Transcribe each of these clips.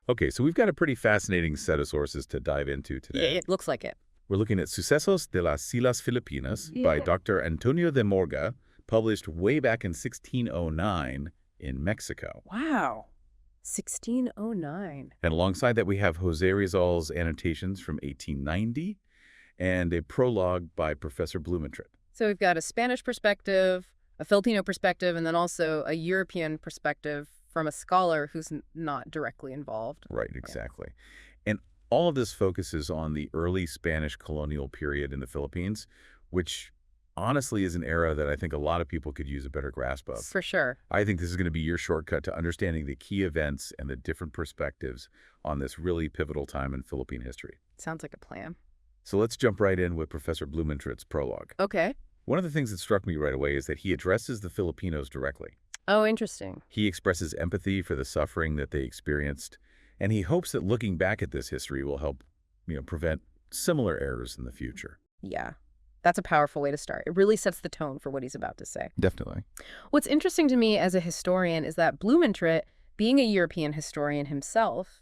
Okay, so we've got a pretty fascinating set of sources to dive into Yeah, today. it looks like it. We're looking at Sucesos de las Islas Filipinas by Yeah. Dr. Antonio de Morga, published way back in 1609 in Mexico. Wow. 1609. And alongside that, we have Jose Rizal's annotations from 1890 and a prologue by Professor Blumentritt. So we've got a Spanish perspective, a Filipino perspective, and then also a European perspective from a scholar who's not directly involved. Right, exactly. And all of this focuses on the early Spanish colonial period in the Philippines, which honestly is an era that I think a lot of people could use a better grasp of. For sure. I think this is going to be your shortcut to understanding the key events and the different perspectives on this really pivotal time in Philippine history. Sounds like a plan. So let's jump right in with Professor Blumentritt's prologue. Okay. One of the things that struck me right away is that he addresses the Filipinos directly. Oh, interesting. He expresses empathy for the suffering that they experienced, and he hopes that looking back at this history will help, prevent similar errors in the future. Yeah. That's a powerful way to start. It really sets the tone for what he's about to say. Definitely. What's interesting to me as a historian is that Blumentritt, being a European historian himself,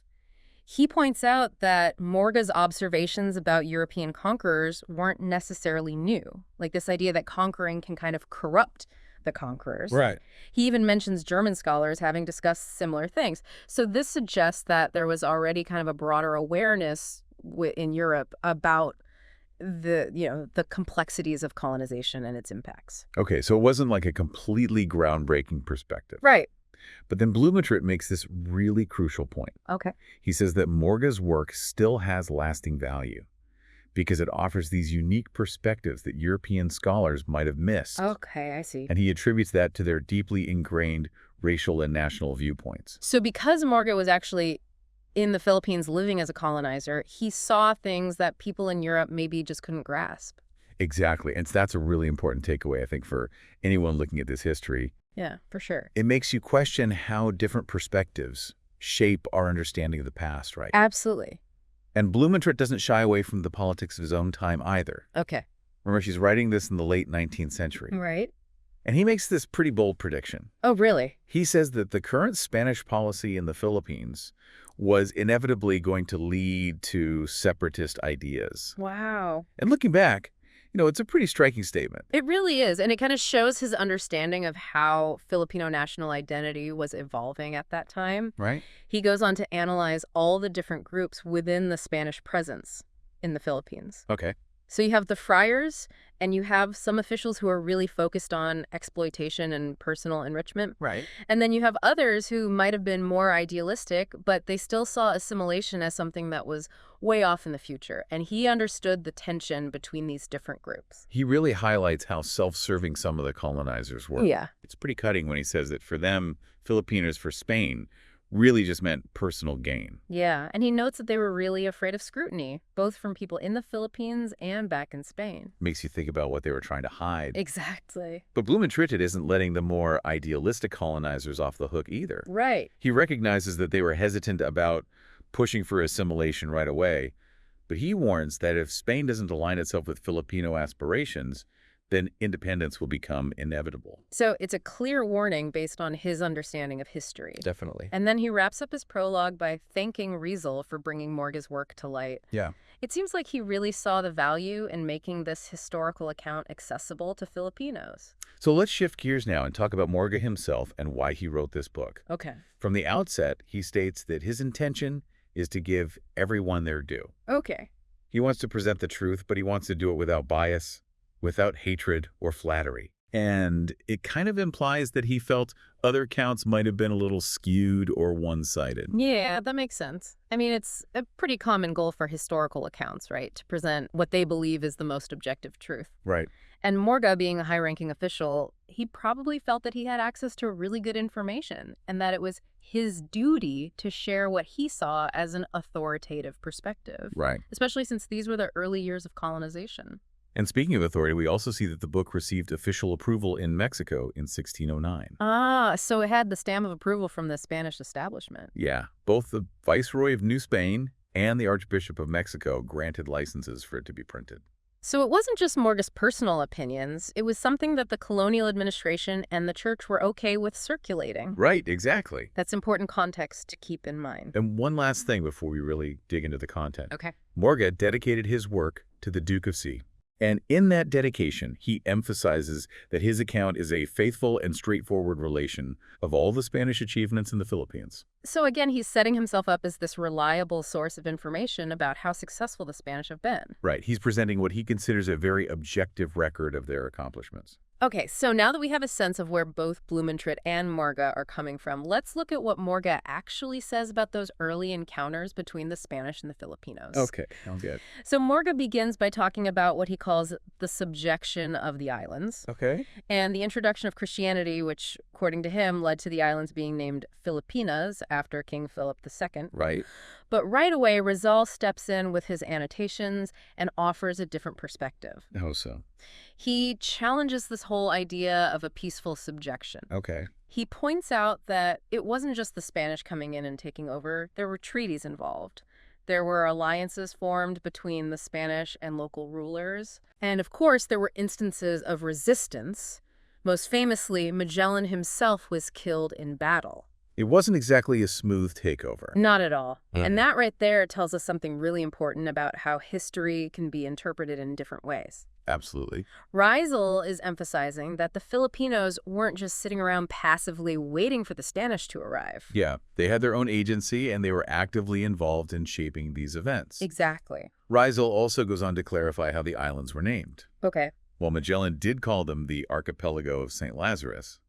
he points out that Morga's observations about European conquerors weren't necessarily new. Like this idea that conquering can kind of corrupt the conquerors. Right. He even mentions German scholars having discussed similar things. So this suggests that there was already kind of a broader awareness in Europe about the complexities of colonization and its impacts. Okay, so it wasn't like a completely groundbreaking perspective. Right. But then Blumentritt makes this really crucial point. Okay. He says that Morga's work still has lasting value because it offers these unique perspectives that European scholars might have missed. Okay, I see. And he attributes that to their deeply ingrained racial and national viewpoints. So because Morga was actually in the Philippines living as a colonizer, he saw things that people in Europe maybe just couldn't grasp. Exactly. And that's a really important takeaway, I think, for anyone looking at this history. Yeah, for sure. It makes you question how different perspectives shape our understanding of the past, right? Absolutely. And Blumentritt doesn't shy away from the politics of his own time either. Okay. Remember, she's writing this in the late 19th century. Right. And he makes this pretty bold prediction. Oh, really? He says that the current Spanish policy in the Philippines was inevitably going to lead to separatist ideas. Wow. And looking back, it's a pretty striking statement. It really is. And it kind of shows his understanding of how Filipino national identity was evolving at that time. Right. He goes on to analyze all the different groups within the Spanish presence in the Philippines. Okay. So you have the friars, and you have some officials who are really focused on exploitation and personal enrichment. Right. And then you have others who might have been more idealistic, but they still saw assimilation as something that was way off in the future. And he understood the tension between these different groups. He really highlights how self-serving some of the colonizers were. Yeah. It's pretty cutting when he says that for them, Filipinos for Spain really just meant personal gain. Yeah, and he notes that they were really afraid of scrutiny, both from people in the Philippines and back in Spain. Makes you think about what they were trying to hide. Exactly. But Blumentritt isn't letting the more idealistic colonizers off the hook either. Right. He recognizes that they were hesitant about pushing for assimilation right away, but he warns that if Spain doesn't align itself with Filipino aspirations, then independence will become inevitable. So it's a clear warning based on his understanding of history. Definitely. And then he wraps up his prologue by thanking Rizal for bringing Morga's work to light. Yeah. It seems like he really saw the value in making this historical account accessible to Filipinos. So let's shift gears now and talk about Morga himself and why he wrote this book. Okay. From the outset, he states that his intention is to give everyone their due. Okay. He wants to present the truth, but he wants to do it without bias, without hatred or flattery. And it kind of implies that he felt other accounts might have been a little skewed or one-sided. Yeah, that makes sense. I mean, it's a pretty common goal for historical accounts, right? To present what they believe is the most objective truth. Right. And Morga, being a high-ranking official, he probably felt that he had access to really good information and that it was his duty to share what he saw as an authoritative perspective. Right. Especially since these were the early years of colonization. And speaking of authority, we also see that the book received official approval in Mexico in 1609. Ah, so it had the stamp of approval from the Spanish establishment. Yeah, both the Viceroy of New Spain and the Archbishop of Mexico granted licenses for it to be printed. So it wasn't just Morga's personal opinions, it was something that the colonial administration and the church were okay with circulating. Right, exactly. That's important context to keep in mind. And one last thing before we really dig into the content. Okay. Morga dedicated his work to the Duke of C. And in that dedication, he emphasizes that his account is a faithful and straightforward relation of all the Spanish achievements in the Philippines. So again, he's setting himself up as this reliable source of information about how successful the Spanish have been. Right, he's presenting what he considers a very objective record of their accomplishments. Okay, so now that we have a sense of where both Blumentritt and Morga are coming from, let's look at what Morga actually says about those early encounters between the Spanish and the Filipinos. Okay, sounds good. So Morga begins by talking about what he calls the subjection of the islands Okay. and the introduction of Christianity, which, according to him, led to the islands being named Filipinas after King Philip II. Right. But right away, Rizal steps in with his annotations and offers a different perspective. How so? He challenges this whole idea of a peaceful subjection. Okay. He points out that it wasn't just the Spanish coming in and taking over. There were treaties involved. There were alliances formed between the Spanish and local rulers. And of course, there were instances of resistance. Most famously, Magellan himself was killed in battle. It wasn't exactly a smooth takeover. Not at all. And that right there tells us something really important about how history can be interpreted in different ways. Absolutely. Rizal is emphasizing that the Filipinos weren't just sitting around passively waiting for the Spanish to arrive. Yeah, they had their own agency and they were actively involved in shaping these events. Exactly. Rizal also goes on to clarify how the islands were named. Okay. While Magellan did call them the Archipelago of St. Lazarus,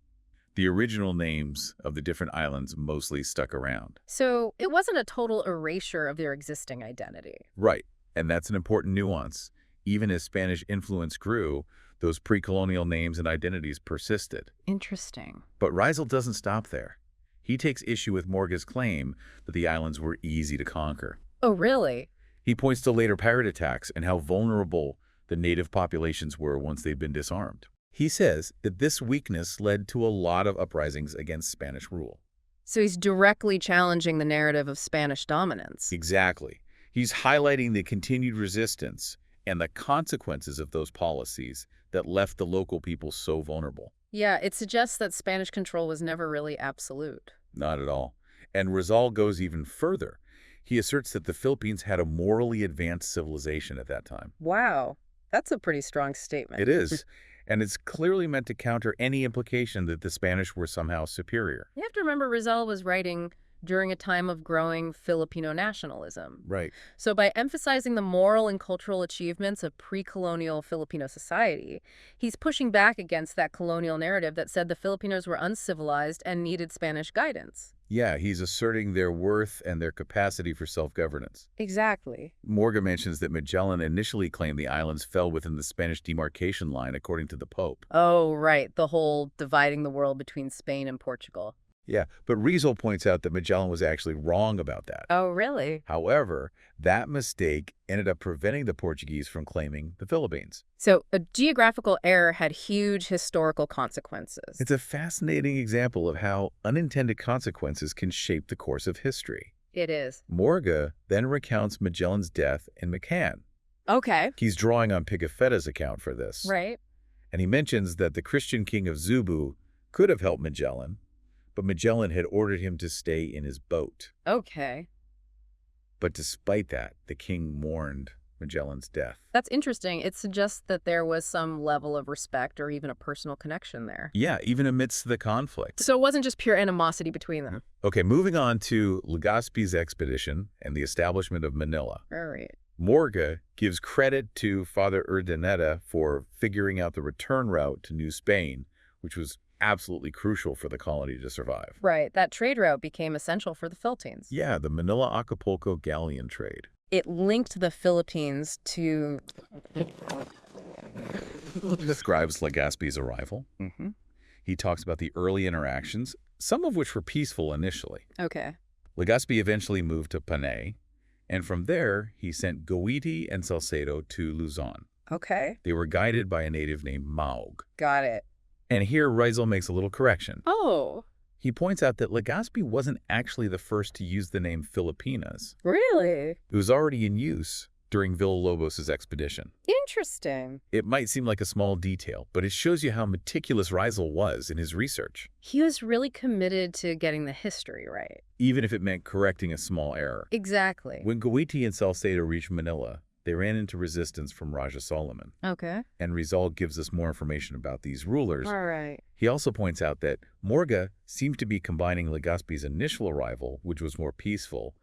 the original names of the different islands mostly stuck around. So it wasn't a total erasure of their existing identity. Right, and that's an important nuance. Even as Spanish influence grew, those pre-colonial names and identities persisted. Interesting. But Rizal doesn't stop there. He takes issue with Morga's claim that the islands were easy to conquer. Oh, really? He points to later pirate attacks and how vulnerable the native populations were once they'd been disarmed. He says that this weakness led to a lot of uprisings against Spanish rule. So he's directly challenging the narrative of Spanish dominance. Exactly. He's highlighting the continued resistance and the consequences of those policies that left the local people so vulnerable. Yeah, it suggests that Spanish control was never really absolute. Not at all. And Rizal goes even further. He asserts that the Philippines had a morally advanced civilization at that time. Wow, that's a pretty strong statement. It is. And it's clearly meant to counter any implication that the Spanish were somehow superior. You have to remember Rizal was writing during a time of growing Filipino nationalism. Right. So by emphasizing the moral and cultural achievements of pre-colonial Filipino society, he's pushing back against that colonial narrative that said the Filipinos were uncivilized and needed Spanish guidance. Yeah, he's asserting their worth and their capacity for self-governance. Exactly. Morga mentions that Magellan initially claimed the islands fell within the Spanish demarcation line according to the Pope. Oh, right. The whole dividing the world between Spain and Portugal. Yeah, but Rizal points out that Magellan was actually wrong about that. Oh, really? However, that mistake ended up preventing the Portuguese from claiming the Philippines. So a geographical error had huge historical consequences. It's a fascinating example of how unintended consequences can shape the course of history. It is. Morga then recounts Magellan's death in Macan. Okay. He's drawing on Pigafetta's account for this. Right. And he mentions that the Christian king of Zubu could have helped Magellan, but Magellan had ordered him to stay in his boat. Okay. But despite that, the king mourned Magellan's death. That's interesting. It suggests that there was some level of respect or even a personal connection there. Yeah, even amidst the conflict. So it wasn't just pure animosity between them. Okay, moving on to Legazpi's expedition and the establishment of Manila. All right. Morga gives credit to Father Urdaneta for figuring out the return route to New Spain, which was absolutely crucial for the colony to survive. Right. That trade route became essential for the Philippines. Yeah, the Manila-Acapulco galleon trade. It linked the Philippines to... Describes Legazpi's arrival. He talks about the early interactions, some of which were peaceful initially. Okay. Legazpi eventually moved to Panay, and from there, he sent Goiti and Salcedo to Luzon. Okay. They were guided by a native named Maug. Got it. And here, Rizal makes a little correction. Oh. He points out that Legazpi wasn't actually the first to use the name Filipinas. Really? It was already in use during Villalobos' expedition. Interesting. It might seem like a small detail, but it shows you how meticulous Riesel was in his research, He was really committed to getting the history right. even if it meant correcting a small error. Exactly. When Goiti and Salcedo reached Manila, they ran into resistance from Raja Solomon, Okay. and Rizal gives us more information about these rulers. All right. He also points out that Morga seemed to be combining Legazpi's initial arrival, which was more peaceful,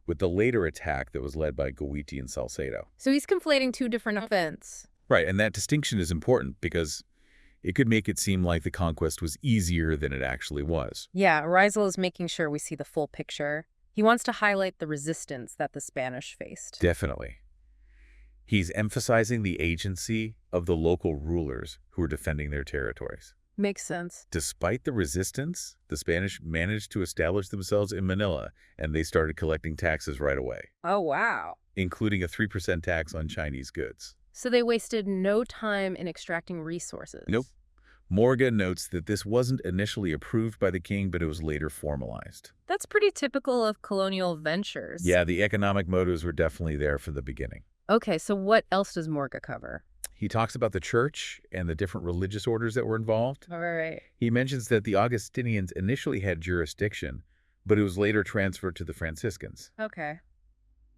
with the later attack that was led by Goiti and Salcedo. So he's conflating two different events. Right, and that distinction is important because it could make it seem like the conquest was easier than it actually was. Yeah, Riesel is making sure we see the full picture. He wants to highlight the resistance that the Spanish faced. Definitely. He's emphasizing the agency of the local rulers who were defending their territories. Makes sense. Despite the resistance, the Spanish managed to establish themselves in Manila, and they started collecting taxes right away, Oh, wow. including a 3% tax on Chinese goods. So they wasted no time in extracting resources. Nope. Morga notes that this wasn't initially approved by the king, but it was later formalized. That's pretty typical of colonial ventures. Yeah, the economic motives were definitely there from the beginning. Okay, so what else does Morga cover? He talks about the church and the different religious orders that were involved. All right. He mentions that the Augustinians initially had jurisdiction, but it was later transferred to the Franciscans. Okay.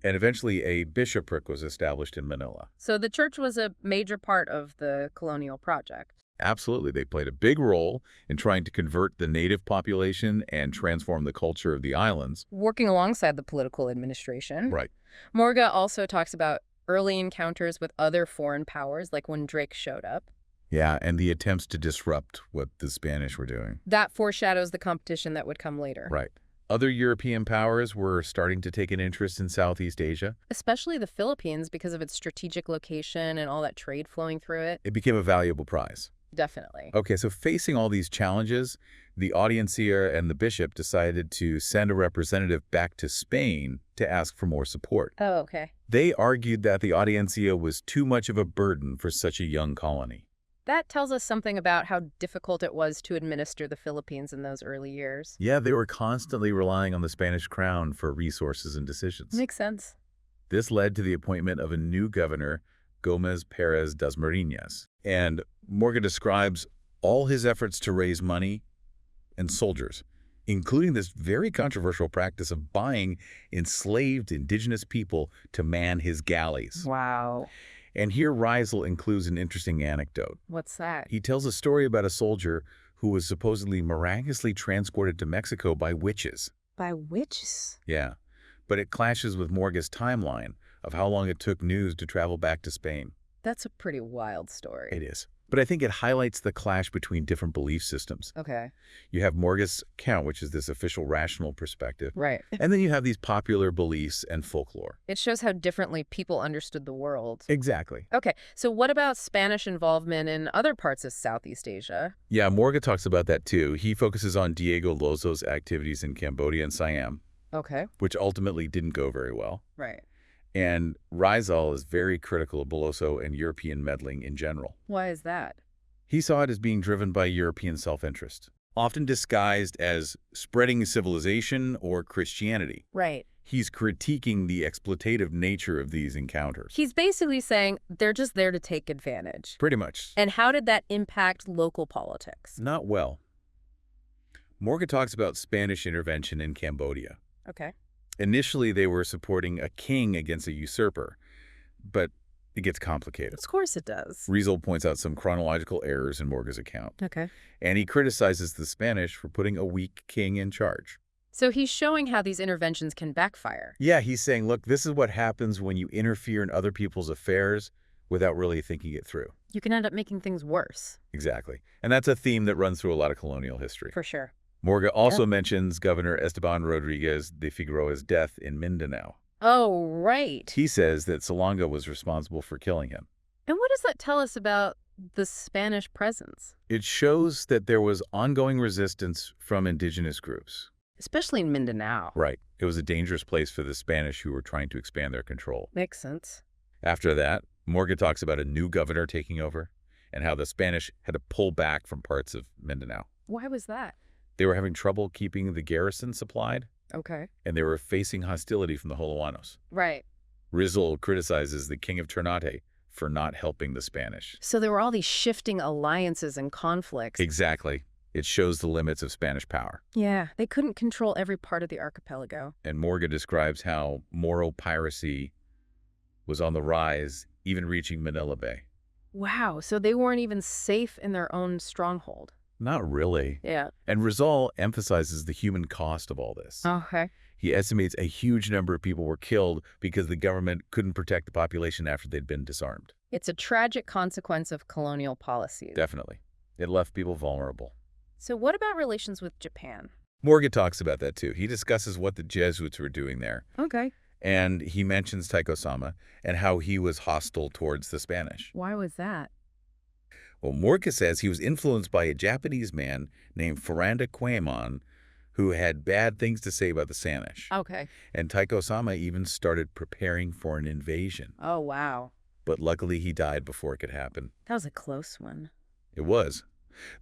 And eventually a bishopric was established in Manila. So the church was a major part of the colonial project. Absolutely. They played a big role in trying to convert the native population and transform the culture of the islands. Working alongside the political administration. Right. Morga also talks about early encounters with other foreign powers, like when Drake showed up. Yeah, and the attempts to disrupt what the Spanish were doing. That foreshadows the competition that would come later. Right. Other European powers were starting to take an interest in Southeast Asia. Especially the Philippines because of its strategic location and all that trade flowing through it. It became a valuable prize. Definitely. Okay, so facing all these challenges, the audiencia and the bishop decided to send a representative back to Spain to ask for more support. Oh, okay. They argued that the audiencia was too much of a burden for such a young colony. That tells us something about how difficult it was to administer the Philippines in those early years. Yeah, they were constantly relying on the Spanish crown for resources and decisions. Makes sense. This led to the appointment of a new governor, Gomez Perez das Marinas. And Morga describes all his efforts to raise money and soldiers, including this very controversial practice of buying enslaved indigenous people to man his galleys. Wow. And here Riesel includes an interesting anecdote. What's that? He tells a story about a soldier who was supposedly miraculously transported to Mexico by witches. By witches? Yeah, but it clashes with Morga's timeline of how long it took news to travel back to Spain. That's a pretty wild story. It is. But I think it highlights the clash between different belief systems. Okay. You have Morga's account, which is this official rational perspective. Right. And then you have these popular beliefs and folklore. It shows how differently people understood the world. Exactly. Okay, so what about Spanish involvement in other parts of Southeast Asia? Yeah, Morga talks about that too. He focuses on Diego Lozo's activities in Cambodia and Siam, Okay. which ultimately didn't go very well. Right. And Riesel is very critical of Boloso and European meddling in general. Why is that? He saw it as being driven by European self-interest, often disguised as spreading civilization or Christianity. Right. He's critiquing the exploitative nature of these encounters. He's basically saying they're just there to take advantage. Pretty much. And how did that impact local politics? Not well. Morga talks about Spanish intervention in Cambodia. Okay. Initially, they were supporting a king against a usurper, but it gets complicated. Of course it does. Riesel points out some chronological errors in Morga's account, Okay. and he criticizes the Spanish for putting a weak king in charge. So he's showing how these interventions can backfire. Yeah, he's saying, look, this is what happens when you interfere in other people's affairs without really thinking it through. You can end up making things worse. Exactly. And that's a theme that runs through a lot of colonial history. For sure. Morga also mentions Governor Esteban Rodriguez de Figueroa's death in Mindanao. Oh, right. He says that Salonga was responsible for killing him. And what does that tell us about the Spanish presence? It shows that there was ongoing resistance from indigenous groups. Especially in Mindanao. Right. It was a dangerous place for the Spanish who were trying to expand their control. Makes sense. After that, Morga talks about a new governor taking over and how the Spanish had to pull back from parts of Mindanao. Why was that? They were having trouble keeping the garrison supplied, Okay. and they were facing hostility from the Holowanos. Right. Rizal criticizes the king of Ternate for not helping the Spanish. So there were all these shifting alliances and conflicts. Exactly. It shows the limits of Spanish power. Yeah, they couldn't control every part of the archipelago. And Morga describes how Moro piracy was on the rise, even reaching Manila Bay. Wow, so they weren't even safe in their own stronghold. Not really. Yeah. And Rizal emphasizes the human cost of all this. Okay. He estimates a huge number of people were killed because the government couldn't protect the population after they'd been disarmed. It's a tragic consequence of colonial policies. Definitely. It left people vulnerable. So what about relations with Japan? Morga talks about that too. He discusses what the Jesuits were doing there. Okay. And he mentions Taiko-sama and how he was hostile towards the Spanish. Why was that? Well, Morga says he was influenced by a Japanese man named Ferranda Quaimon who had bad things to say about the Spanish. Okay. And Taiko-sama even started preparing for an invasion. Oh, wow. But luckily he died before it could happen. That was a close one. It was.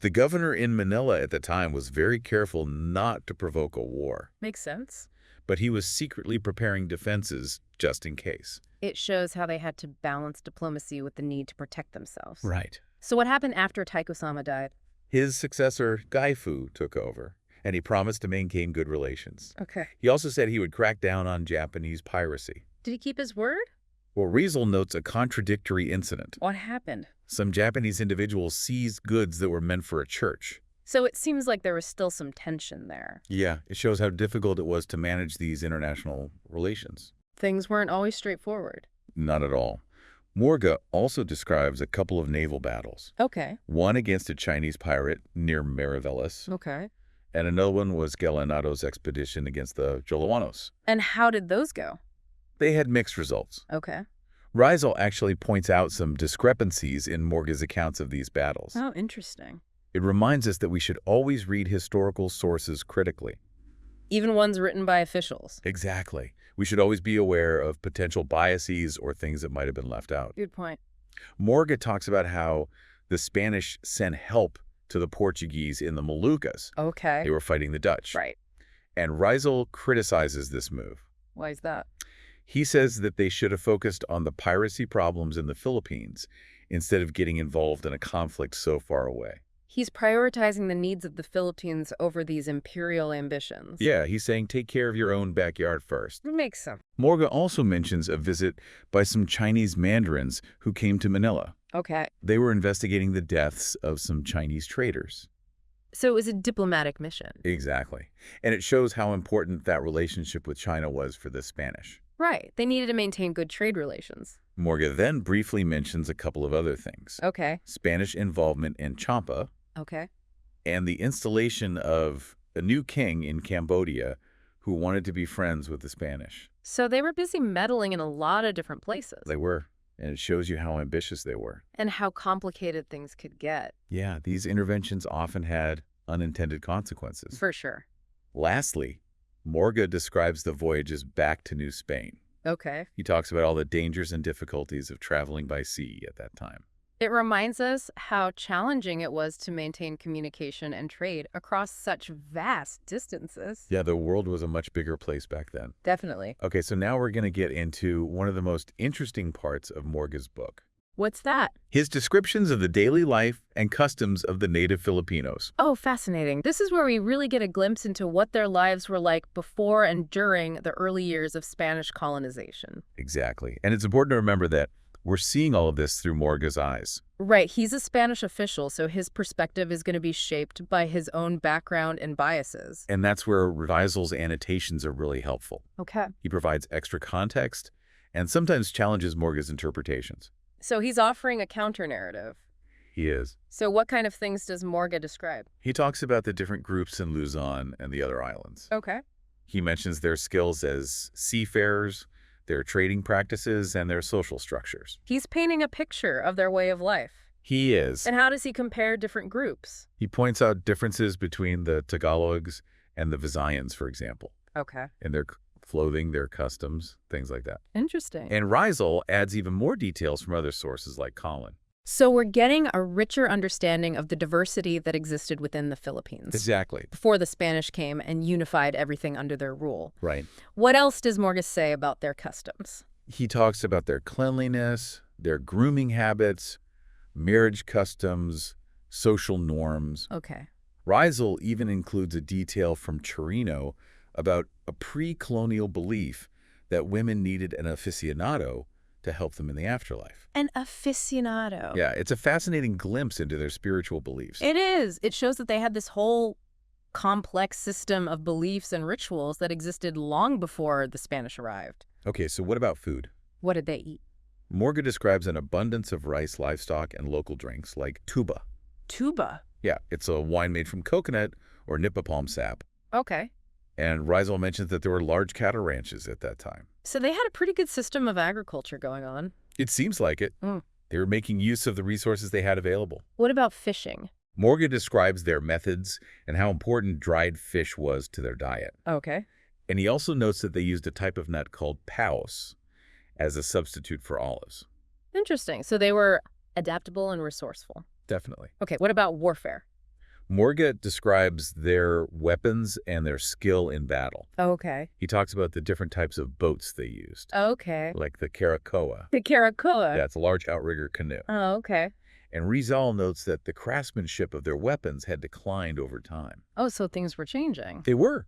The governor in Manila at the time was very careful not to provoke a war. Makes sense. But he was secretly preparing defenses just in case. It shows how they had to balance diplomacy with the need to protect themselves. Right. So what happened after Taiko-sama died? His successor, Gaifu, took over, and he promised to maintain good relations. Okay. He also said he would crack down on Japanese piracy. Did he keep his word? Well, Rizal notes a contradictory incident. What happened? Some Japanese individuals seized goods that were meant for a church. So it seems like there was still some tension there. Yeah, it shows how difficult it was to manage these international relations. Things weren't always straightforward. Not at all. Morga also describes a couple of naval battles. Okay. One against a Chinese pirate near Mariveles, Okay. and another one was Leonardo's expedition against the Jolowanos. And how did those go? They had mixed results. Okay. Rizal actually points out some discrepancies in Morga's accounts of these battles. Oh, interesting. It reminds us that we should always read historical sources critically. Even ones written by officials. Exactly. We should always be aware of potential biases or things that might have been left out. Good point. Morga talks about how the Spanish sent help to the Portuguese in the Moluccas. Okay. They were fighting the Dutch. Right. And Rizal criticizes this move. Why is that? He says that they should have focused on the piracy problems in the Philippines instead of getting involved in a conflict so far away. He's prioritizing the needs of the Philippines over these imperial ambitions. Yeah, he's saying take care of your own backyard first. It makes sense. Morga also mentions a visit by some Chinese mandarins who came to Manila. Okay. They were investigating the deaths of some Chinese traders. So it was a diplomatic mission. Exactly. And it shows how important that relationship with China was for the Spanish. Right. They needed to maintain good trade relations. Morga then briefly mentions a couple of other things. Okay. Spanish involvement in Champa Okay. and the installation of a new king in Cambodia who wanted to be friends with the Spanish. So they were busy meddling in a lot of different places. They were, and it shows you how ambitious they were. And how complicated things could get. Yeah, these interventions often had unintended consequences. For sure. Lastly, Morga describes the voyages back to New Spain. Okay. He talks about all the dangers and difficulties of traveling by sea at that time. It reminds us how challenging it was to maintain communication and trade across such vast distances. Yeah, the world was a much bigger place back then. Definitely. Okay, so now we're going to get into one of the most interesting parts of Morga's book. What's that? His descriptions of the daily life and customs of the native Filipinos. Oh, fascinating. This is where we really get a glimpse into what their lives were like before and during the early years of Spanish colonization. Exactly. And it's important to remember that we're seeing all of this through Morga's eyes. Right. He's a Spanish official, so his perspective is going to be shaped by his own background and biases. And that's where Rizal's annotations are really helpful. Okay. He provides extra context and sometimes challenges Morga's interpretations. So he's offering a counter-narrative. He is. So what kind of things does Morga describe? He talks about the different groups in Luzon and the other islands. Okay. He mentions their skills as seafarers, their trading practices, and their social structures. He's painting a picture of their way of life. He is. And how does he compare different groups? He points out differences between the Tagalogs and the Visayans, for example, Okay. in their clothing, their customs, things like that. Interesting. And Rizal adds even more details from other sources like Colin. So we're getting a richer understanding of the diversity that existed within the Philippines. Exactly. Before the Spanish came and unified everything under their rule. Right. What else does Morga say about their customs? He talks about their cleanliness, their grooming habits, marriage customs, social norms. Okay. Riesel even includes a detail from Chirino about a pre-colonial belief that women needed an aficionado to help them in the afterlife. An aficionado. Yeah, it's a fascinating glimpse into their spiritual beliefs. It is. It shows that they had this whole complex system of beliefs and rituals that existed long before the Spanish arrived. Okay, so what about food? What did they eat? Morga describes an abundance of rice, livestock, and local drinks like tuba. Tuba. Yeah, it's a wine made from coconut or nipa palm sap. Okay. And Riesel mentions that there were large cattle ranches at that time. So they had a pretty good system of agriculture going on. It seems like it. They were making use of the resources they had available. What about fishing? Morga describes their methods and how important dried fish was to their diet. Okay. And he also notes that they used a type of nut called paus as a substitute for olives. Interesting. So they were adaptable and resourceful. Definitely. Okay, what about warfare? Morga describes their weapons and their skill in battle. Okay. He talks about the different types of boats they used, Okay. like the caracoa. The caracoa. That's a large outrigger canoe. Oh, okay. And Riesel notes that the craftsmanship of their weapons had declined over time. Oh, so things were changing. They were.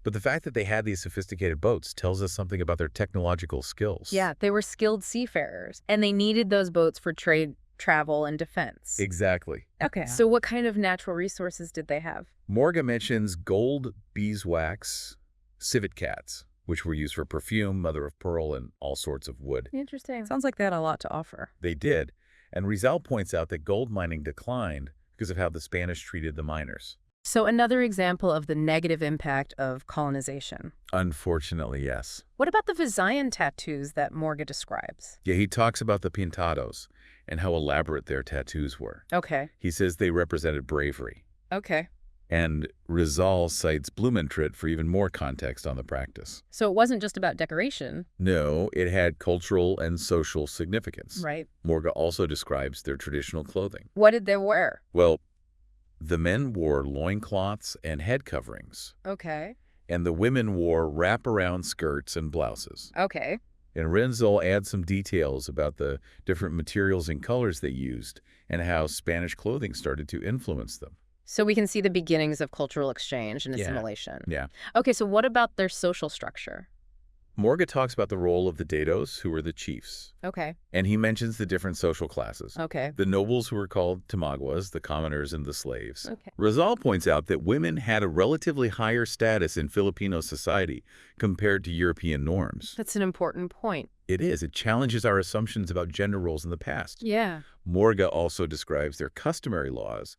But the fact that they had these sophisticated boats tells us something about their technological skills. Yeah, they were skilled seafarers, and they needed those boats for trade, travel, and defense. Exactly. Okay. So what kind of natural resources did they have? Morga mentions gold, beeswax, civet cats, which were used for perfume, mother of pearl, and all sorts of wood. Interesting. Sounds like they had a lot to offer. They did. And Riesel points out that gold mining declined because of how the Spanish treated the miners. So another example of the negative impact of colonization. Unfortunately, yes. What about the Visayan tattoos that Morga describes? Yeah, he talks about the pintados and how elaborate their tattoos were. Okay. He says they represented bravery. Okay. And Riesel cites Blumentritt for even more context on the practice. So it wasn't just about decoration. No, it had cultural and social significance. Right. Morga also describes their traditional clothing. What did they wear? Well, the men wore loincloths and head coverings, Okay. and the women wore wraparound skirts and blouses. Okay. And Riesel adds some details about the different materials and colors they used and how Spanish clothing started to influence them. So we can see the beginnings of cultural exchange and assimilation. Yeah. Okay, so what about their social structure? Morga talks about the role of the dados, who were the chiefs, Okay. and he mentions the different social classes. Okay. The nobles, who were called tamaguas, the commoners, and the slaves. Okay. Riesel points out that women had a relatively higher status in Filipino society compared to European norms. That's an important point. It is. It challenges our assumptions about gender roles in the past. Yeah. Morga also describes their customary laws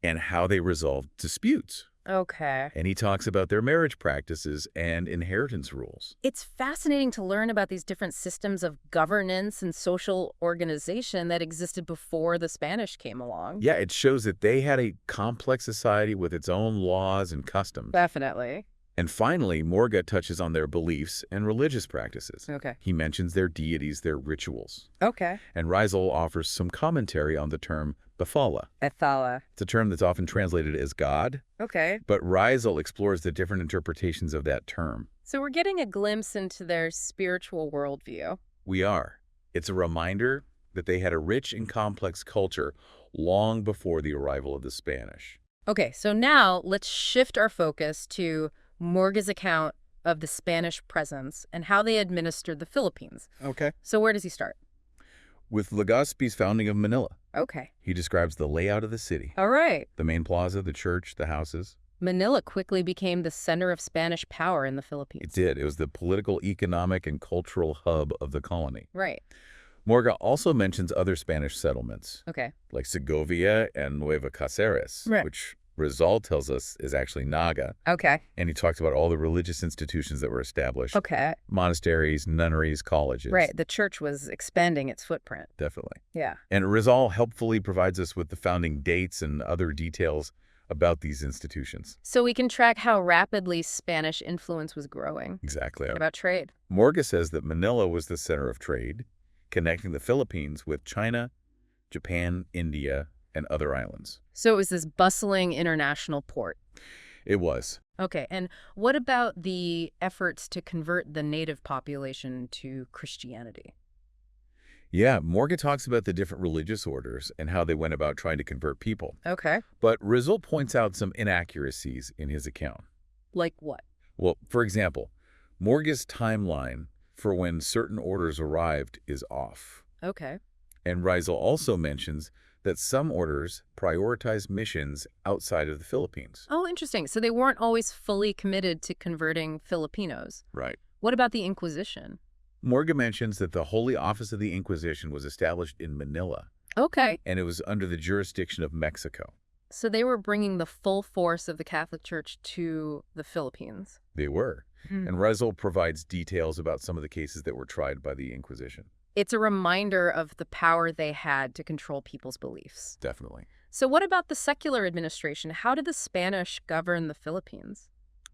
and how they resolved disputes. Okay. And he talks about their marriage practices and inheritance rules. It's fascinating to learn about these different systems of governance and social organization that existed before the Spanish came along. Yeah, it shows that they had a complex society with its own laws and customs. Definitely. And finally, Morga touches on their beliefs and religious practices. Okay. He mentions their deities, their rituals. Okay. And Riesel offers some commentary on the term Befala. Ethala. It's a term that's often translated as God, Okay. but Riesel explores the different interpretations of that term. So we're getting a glimpse into their spiritual worldview. We are. It's a reminder that they had a rich and complex culture long before the arrival of the Spanish. Okay, so now let's shift our focus to Morga's account of the Spanish presence and how they administered the Philippines. Okay. So where does he start? With Legazpi's founding of Manila, Okay. he describes the layout of the city. All right. The main plaza, the church, the houses. Manila quickly became the center of Spanish power in the Philippines. It did. It was the political, economic, and cultural hub of the colony. Right. Morga also mentions other Spanish settlements, Okay. like Segovia and Nueva Cáceres, Right. which Riesel tells us is actually Naga. Okay. And he talks about all the religious institutions that were established. Okay. Monasteries, nunneries, colleges. Right. The church was expanding its footprint. Definitely. Yeah. And Riesel helpfully provides us with the founding dates and other details about these institutions. So we can track how rapidly Spanish influence was growing. Exactly. What about trade? Morga says that Manila was the center of trade, connecting the Philippines with China, Japan, India, and other islands. So it was this bustling international port. It was. Okay, and what about the efforts to convert the native population to Christianity? Yeah, Morga talks about the different religious orders and how they went about trying to convert people. Okay. But Rizal points out some inaccuracies in his account. Like what? Well, for example, Morga's timeline for when certain orders arrived is off. Okay. And Rizal also mentions that some orders prioritize missions outside of the Philippines. Oh, interesting. So they weren't always fully committed to converting Filipinos. Right. What about the Inquisition? Morga mentions that the Holy Office of the Inquisition was established in Manila, Okay. and it was under the jurisdiction of Mexico. So they were bringing the full force of the Catholic Church to the Philippines. They were. Hmm. And Rizal provides details about some of the cases that were tried by the Inquisition. It's a reminder of the power they had to control people's beliefs. Definitely. So what about the secular administration? How did the Spanish govern the Philippines?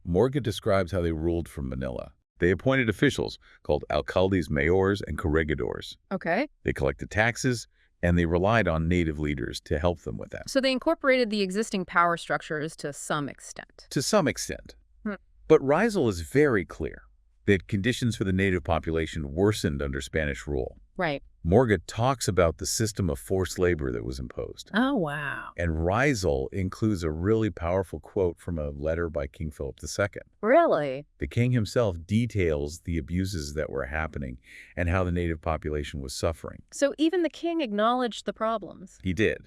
Morga describes how they ruled from Manila. They appointed officials called alcaldes mayores and corregidors. Okay. They collected taxes, and they relied on native leaders to help them with that. So they incorporated the existing power structures to some extent. To some extent. Hmm. But Rizal is very clear that conditions for the native population worsened under Spanish rule. Right. Morga talks about the system of forced labor that was imposed. Oh, wow. And Rizal includes a really powerful quote from a letter by King Philip II. Really? The king himself details the abuses that were happening and how the native population was suffering. So even the king acknowledged the problems. He did.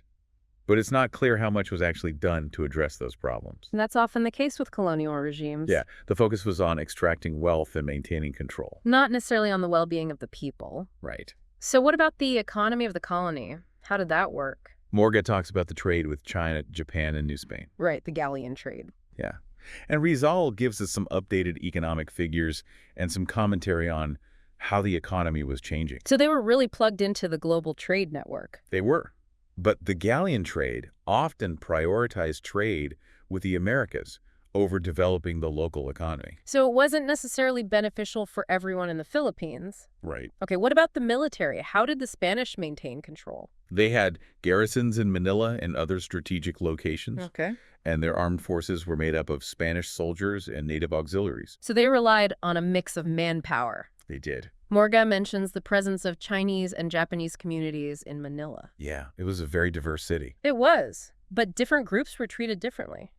But it's not clear how much was actually done to address those problems. And that's often the case with colonial regimes. Yeah, the focus was on extracting wealth and maintaining control. Not necessarily on the well-being of the people. Right. So what about the economy of the colony? How did that work? Morga talks about the trade with China, Japan, and New Spain. Right, the galleon trade. Yeah. And Rizal gives us some updated economic figures and some commentary on how the economy was changing. So they were really plugged into the global trade network. They were. But the galleon trade often prioritized trade with the Americas over developing the local economy. So it wasn't necessarily beneficial for everyone in the Philippines. Right. Okay, what about the military? How did the Spanish maintain control? They had garrisons in Manila and other strategic locations, Okay. and their armed forces were made up of Spanish soldiers and native auxiliaries. So they relied on a mix of manpower. They did. Morga mentions the presence of Chinese and Japanese communities in Manila. Yeah, it was a very diverse city. It was, but different groups were treated differently.